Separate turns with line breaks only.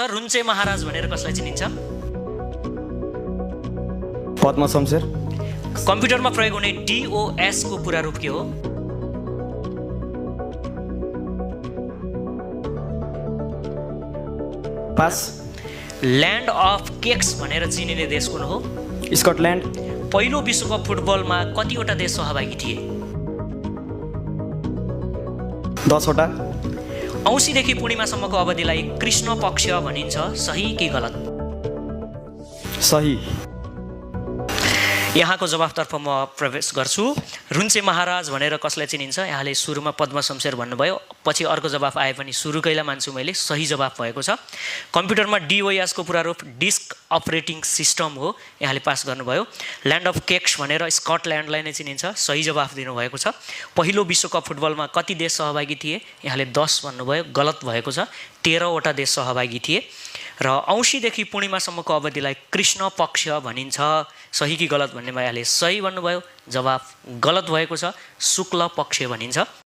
रुन्चे महाराज भनेर कसलाई चिनिन्छ?
पद्म शमशेर।
कम्प्युटरमा प्रयोग हुने DOS को पूरा रूप के हो?
पास।
ल्यान्ड अफ केक्स भनेर चिनिने देश कुन हो?
स्कटल्यान्ड।
पहिलो विश्वकप फुटबलमा कतिवटा देश सहभागी थिए?
10 वटा।
औँसीदेखि पूर्णिमासम्मको अवधिलाई कृष्ण पक्ष भनिन्छ, सही कि गलत?
सही।
यहाँको जवाफतर्फ म प्रवेश गर्छु। रुन्चे महाराज भनेर कसलाई चिनिन्छ? यहाँले सुरुमा पद्म शमशेर भन्नुभयो, पछि अर्को जवाफ आए पनि सुरुकैलाई मान्छु मैले, सही जवाफ भएको छ। कम्प्युटरमा DOS को पूरा रूप डिस्क अपरेटिङ सिस्टम हो, यहाँले पास गर्नुभयो। ल्यान्ड अफ केक्स भनेर स्कटल्यान्डलाई नै चिनिन्छ, सही जवाफ दिनुभएको छ। पहिलो विश्वकप फुटबलमा कति देश सहभागी थिए? यहाँले 10 भन्नुभयो, गलत भएको छ। 13 वटा देश सहभागी थिए। र औँसीदेखि पूर्णिमासम्मको अवधिलाई कृष्ण पक्ष भनिन्छ, सही कि गलत भन्नेमा यहाँले सही भन्नुभयो, जवाफ गलत भएको छ। शुक्ल पक्ष भनिन्छ।